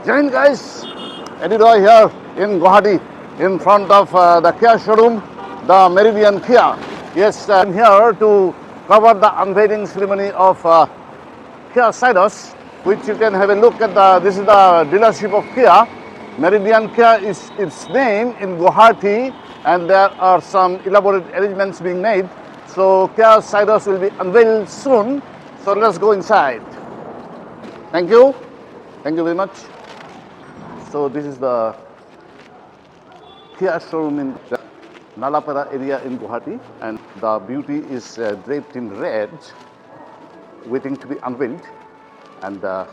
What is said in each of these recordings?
Jain guys, Eddie Roy here in Guwahati in front of the Kia showroom, the Meridian Kia. Yes, I'm here to cover the unveiling ceremony of Kia Syros, which you can have a look at. This is the dealership of Kia. Meridian Kia is its name in Guwahati, and there are some elaborate arrangements being made. So Kia Syros will be unveiled soon. So let's go inside. Thank you. Thank you very much. So this is the Kia showroom in the Nalapara area in Guwahati, and the beauty is draped in red, waiting to be unveiled. And there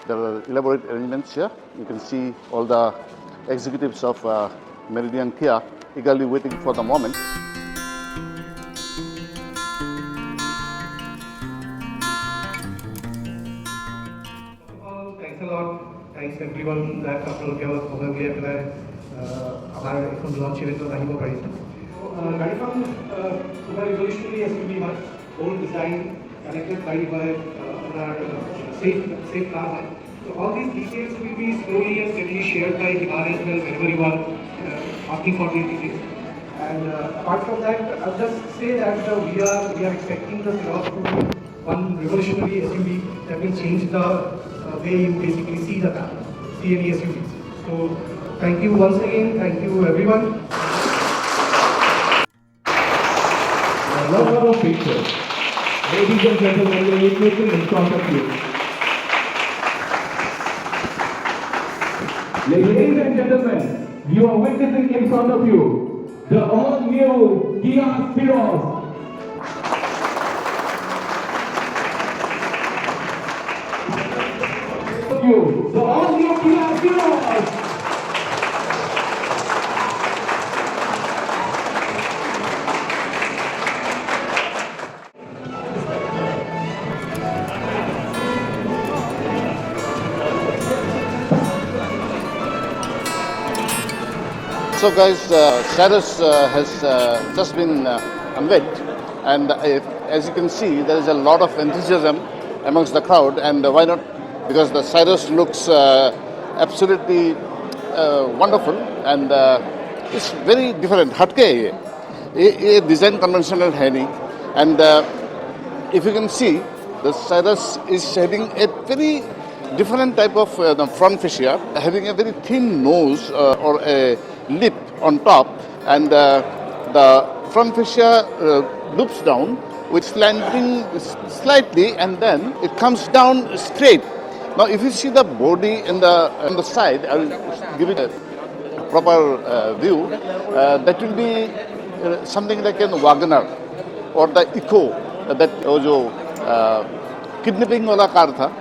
are elaborate arrangements here. You can see all the executives of Meridian Kia eagerly waiting for the moment. Thanks a lot. Thanks everyone that after looking at probably after our iPhone launch event on Ahimo Parisa. Gadifam revolutionary SUV one, old design, connected by safe car. So all these details will be slowly and steadily shared by Himar as well whenever you are asking for these details. And apart from that, I'll just say that we are expecting the Syros to be one revolutionary SUV that will change the way you basically see the car, see any SUVs. So thank you once again, thank you everyone. A lover of pictures. Ladies and gentlemen, the equipment in front of you. Ladies and gentlemen, you are witnessing in front of you the all-new Kia Syros. The all-new Kia Syros. So guys, Syros has just been unveiled, and as you can see, there is a lot of enthusiasm amongst the crowd. And why not? Because the Syros looks absolutely wonderful, and it's very different. Hatke ये design conventional है नहीं, and if you can see, the Syros is having a very different type of the front fascia, having a very thin nose or a lip on top, and the front fascia loops down with slanting slightly, and then it comes down straight. Now if you see the body on the side, I will give it a proper view. That will be something like a Wagoner or the Eco, that जो kidnapping वाला car था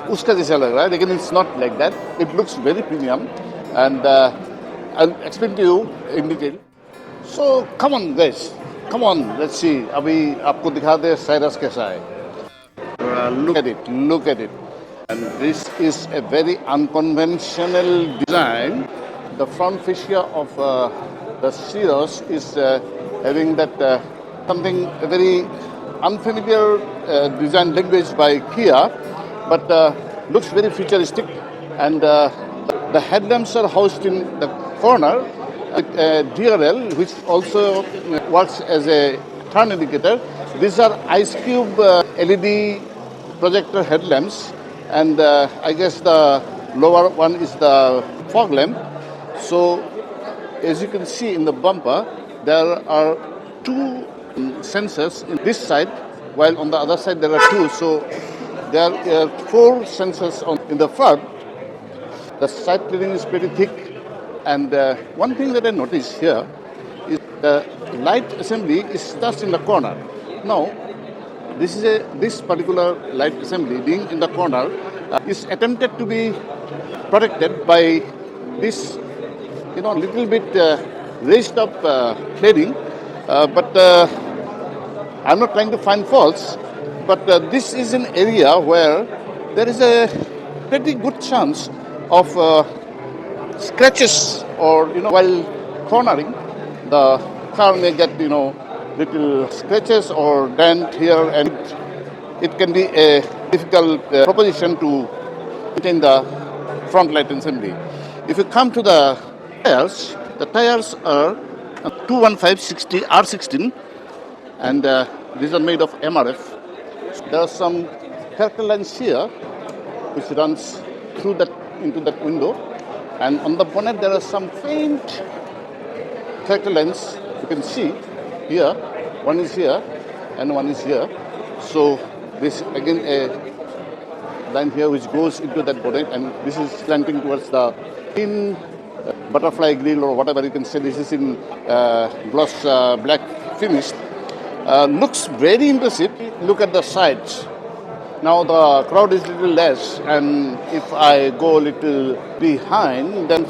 उसका जैसा लग रहा है, लेकिन it's not like that. It looks very premium, and I'll explain to you in detail. So come on guys, come on, let's see. अभी आपको दिखा दे Syros कैसा है. Look at it. And this is a very unconventional design. The front fascia of the Syros is having that something very unfamiliar design language by Kia, but looks very futuristic. And the headlamps are housed in the corner with a DRL, which also works as a turn indicator. These are ice cube LED projector headlamps, and I guess the lower one is the fog lamp. So as you can see in the bumper, there are two sensors in this side, while on the other side there are two. So there are four sensors in the front. The side clearing is pretty thick, and one thing that I noticed here is the light assembly is just in the corner. Now, this particular light assembly being in the corner is attempted to be protected by this, little bit raised up cladding. But I'm not trying to find faults. But this is an area where there is a pretty good chance of scratches, or while cornering, the car may get little scratches or dent here, and it can be a difficult proposition to maintain the front light assembly. If you come to the tires are 215/60 R16, and these are made of MRF. There are some character lines here which runs through that into that window, and on the bonnet there are some faint character lines you can see here. One is here and one is here. So this again a line here which goes into that bonnet, and this is slanting towards the thin butterfly grill or whatever you can say. This is in gloss black finish. Looks very impressive. Look at the sides. Now the crowd is a little less, and if I go a little behind, then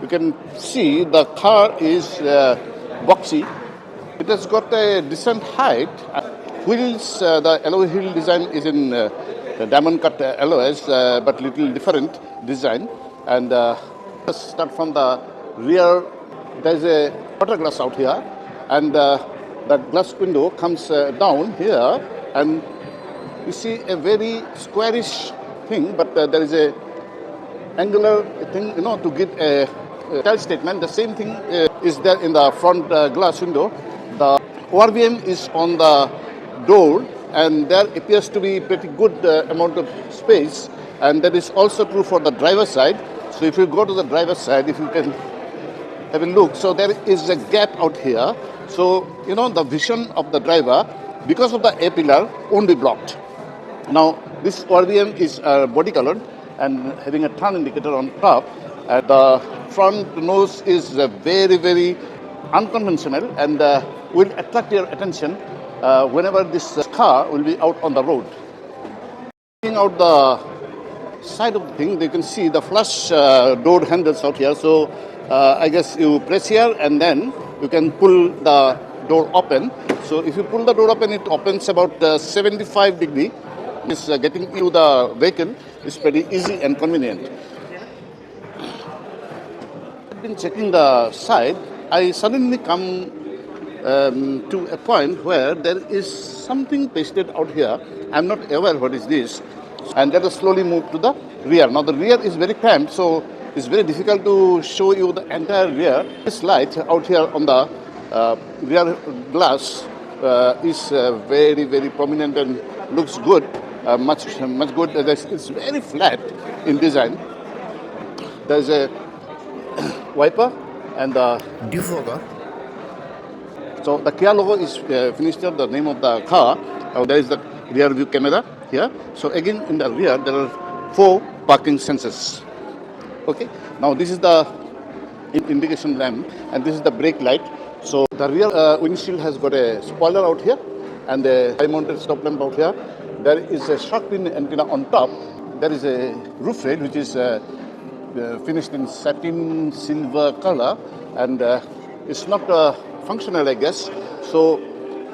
you can see the car is boxy. It has got a decent height. Wheels, the alloy wheel design is in diamond cut alloys, but little different design. And let's start from the rear. There's a water glass out here, and the glass window comes down here, and you see a very squarish thing, but there is a angular thing, to give a style statement. The same thing is there in the front glass window. The ORVM is on the door, and there appears to be pretty good amount of space, and that is also true for the driver's side. So if you go to the driver's side, if you can have a look, so there is a gap out here. So, the vision of the driver, because of the A-pillar, won't be blocked. Now, this ORVM is body colored and having a turn indicator on top. The front nose is very, very unconventional and will attract your attention whenever this car will be out on the road. Looking out the side of the thing, you can see the flush door handles out here. So, I guess you press here and then you can pull the door open. So, if you pull the door open, it opens about 75 degrees. Getting into the vehicle is pretty easy and convenient. I've been checking the side. I suddenly come to a point where there is something pasted out here. I'm not aware what is this. And let us slowly move to the rear. Now the rear is very cramped, so it's very difficult to show you the entire rear. This light out here on the rear glass is very, very prominent and looks good. Much good. It's very flat in design. There's a wiper and the defogger. So the Kia logo is finished here, the name of the car. There is the rear view camera here. So again in the rear there are 4 parking sensors. Okay. Now this is the indication lamp and this is the brake light. So the rear windshield has got a spoiler out here and a high-mounted stop lamp out here. There is a shark fin antenna on top. There is a roof rail which is finished in satin silver color, and it's not functional, I guess. So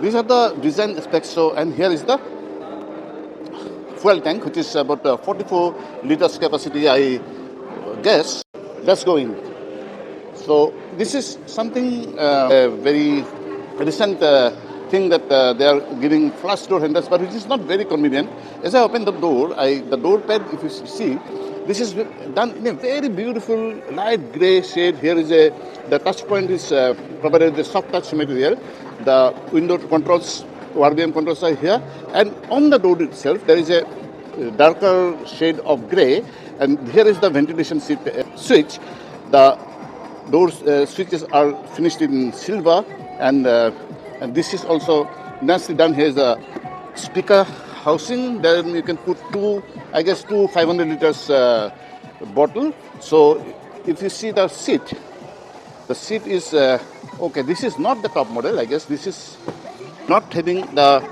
these are the design aspects. So, and here is the fuel tank, which is about 44 liters capacity, I guess. Let's go in. So this is something very recent thing that they are giving flush door handles, but which is not very convenient. As I open the door, the door pad, if you see, this is done in a very beautiful light grey shade. Here is the touch point is provided with a soft touch material. The window controls, ORVM controls are here, and on the door itself there is a darker shade of grey, and here is the ventilation switch. The door switches are finished in silver, and this is also nicely done. Here is the speaker housing. Then you can put two 500 liters bottle. So if you see the seat is okay. This is not the top model. I guess this is not having the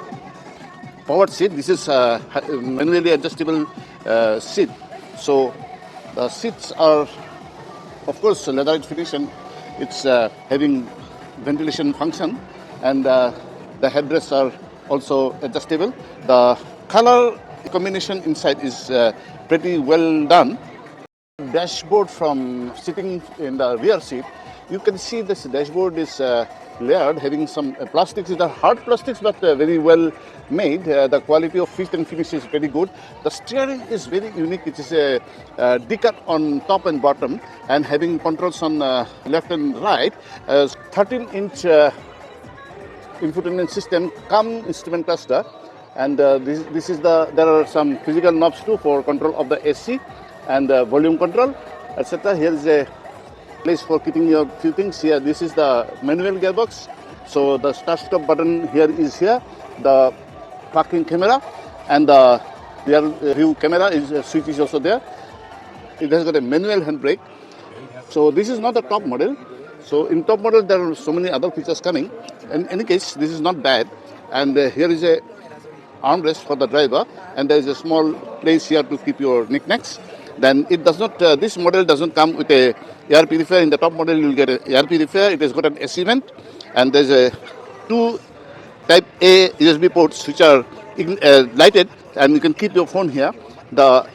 powered seat. This is manually adjustable seat. So the seats are, of course, leatherite finish, and it's having ventilation function, and the headrests are also adjustable. The color combination inside is pretty well done. Dashboard, from sitting in the rear seat, you can see this dashboard is layered, having some plastics. These are hard plastics, but very well made. The quality of fit and finish is very good. The steering is very unique. It is a decut on top and bottom, and having controls on left and right. 13-inch infotainment system, instrument cluster, and this is there are some physical knobs too for control of the AC and volume control, etc. Here is a place for keeping your few things. Here, this is the manual gearbox. So the start stop button here is here. The parking camera and the rear view camera switch is also there. It has got a manual handbrake. So this is not the top model. So in top model there are so many other features coming. In any case, this is not bad. And here is a armrest for the driver, and there is a small place here to keep your knickknacks. Then it does not. This model doesn't come with a air purifier. In the top model, you will get an air purifier. It has got an AC vent, and there's a 2 Type A USB ports which are lighted, and you can keep your phone here. The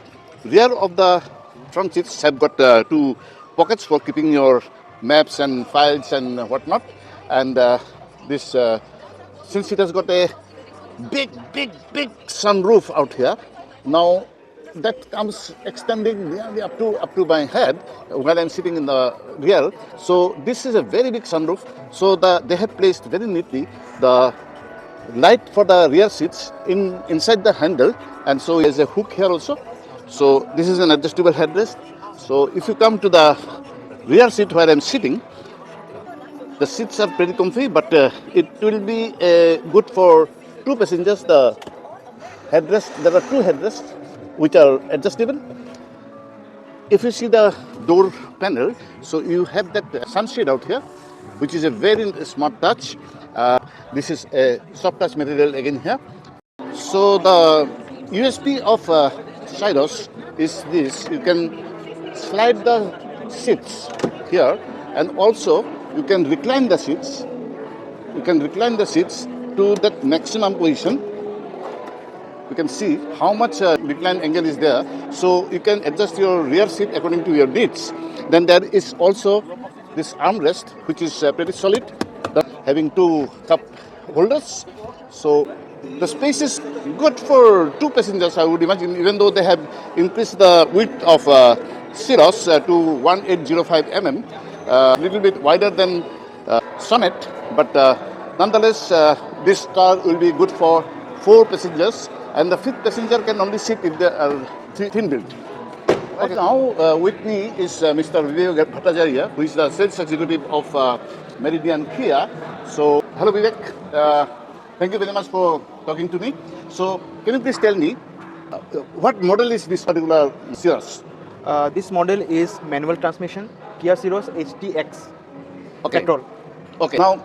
rear of the front seats have got 2 pockets for keeping your maps and files and whatnot. And this, since it has got a big sunroof out here, now that comes extending nearly up to my head while I'm sitting in the rear. So this is a very big sunroof. So they have placed very neatly the light for the rear seats inside the handle, and so there's a hook here also. So this is an adjustable headrest. So if you come to the rear seat where I'm sitting, the seats are pretty comfy, but it will be good for 2 passengers. The headrest, there are 2 headrests which are adjustable. If you see the door panel, so you have that sunshade out here, which is a very smart touch. This is a soft touch material again here. So the USP of Syros is this: you can slide the seats here, and also you can recline the seats. You can recline the seats to that maximum position. You can see how much recline angle is there. So you can adjust your rear seat according to your needs. Then there is also this armrest, which is pretty solid, having 2 cup holders. So the space is good for 2 passengers, I would imagine, even though they have increased the width of Syros to 1805 mm, a little bit wider than Sonnet, but nonetheless, this car will be good for 4 passengers, and the 5th passenger can only sit if they are thin built. Okay, now with me is Mr. Vivek Bhattacharya, who is the sales executive of Meridian Kia. So, hello Vivek, thank you very much for talking to me. So, can you please tell me, what model is this particular Syros? This model is manual transmission, Kia Syros HTX petrol. Okay, now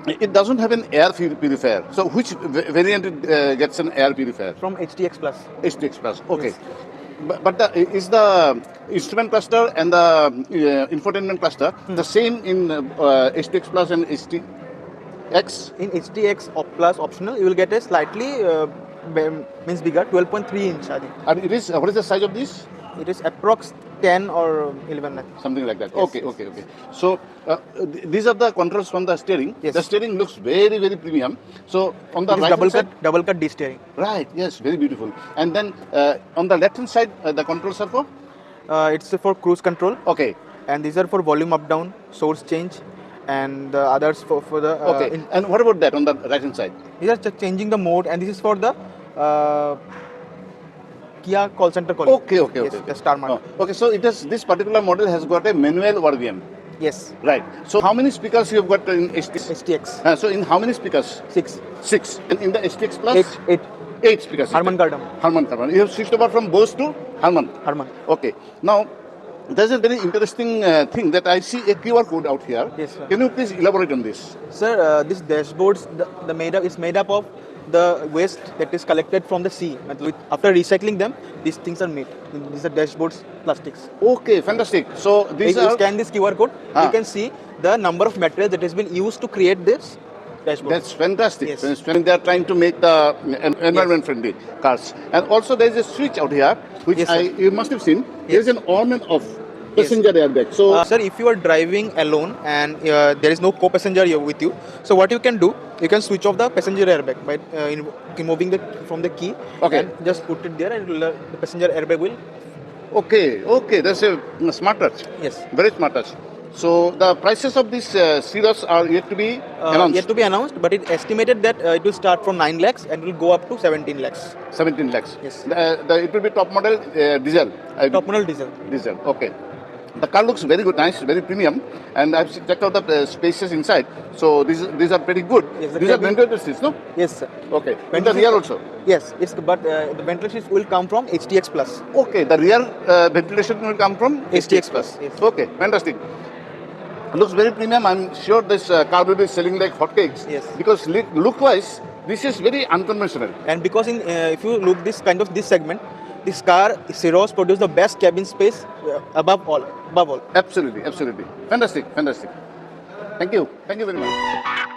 it doesn't have an air purifier. So, which variant it gets an air purifier? From HTX Plus. HTX Plus, okay. Yes. But is the instrument cluster and the infotainment cluster the same in HTX Plus and HTX? In HTX Plus optional, you will get a slightly means bigger, 12.3 inch. I think. And it is what is the size of this? It is approx 10 or 11. Something like that. Yes, Okay. So these are the controls from the steering. Yes. The steering looks very premium. So on the It is right double cut D steering. right? Yes, very beautiful. And then on the left hand side, the controls are for? It's for cruise control. Okay. And these are for volume up down, source change, and the others for the. Okay. And what about that on the right hand side? These are changing the mode, and this is for the Kia call center calling. Okay. Yes, the starmap. Okay, so this particular model has got a manual RVM. Yes. Right. So how many speakers you have got in STX. So in how many speakers? 6. 6. And in the STX Plus? 8. 8 speakers. Harman Kardon. Harman. You have switched over from Bose to Harman. Okay. Now, there's a very interesting thing that I see a QR code out here. Yes, sir. Can you please elaborate on this? Sir, this dashboards is made up of the waste that is collected from the sea. After recycling them, these things are made. These are dashboards, plastics. Okay, fantastic. So these If are... you scan this QR code, you can see the number of materials that has been used to create this dashboard. That's fantastic. Yes. When they are trying to make the environment-friendly cars. And also there is a switch out here, which Yes, you must have seen. There is an on and off. passenger airbag. So, Sir, if you are driving alone and there is no co-passenger here with you, so what you can do, you can switch off the passenger airbag by removing from the key Okay. and just put it there, and the passenger airbag will. okay, that's a smart touch. Yes. Very smart touch. So the prices of these Syros are yet to be announced. Yet to be announced, but it estimated that it will start from 9 lakhs and will go up to 17 lakhs. 17 lakhs. Yes. It will be top model diesel. Top model diesel. Diesel. Okay. The car looks very good, nice, very premium, and I've checked out the spaces inside. So these are pretty good. Yes, the these are cabin- ventilated seats, no? Yes, sir. Okay. In the Ventilation- rear also. Yes, but the ventilation will come from HTX Plus. Okay. The rear ventilation will come from HTX Plus. Yes. Okay. Fantastic. Looks very premium. I'm sure this car will be selling like hotcakes. Yes. Because look-wise, this is very unconventional. And because if you look this segment, this car Syros produce the best cabin space above all. Absolutely. Fantastic. Thank you very much.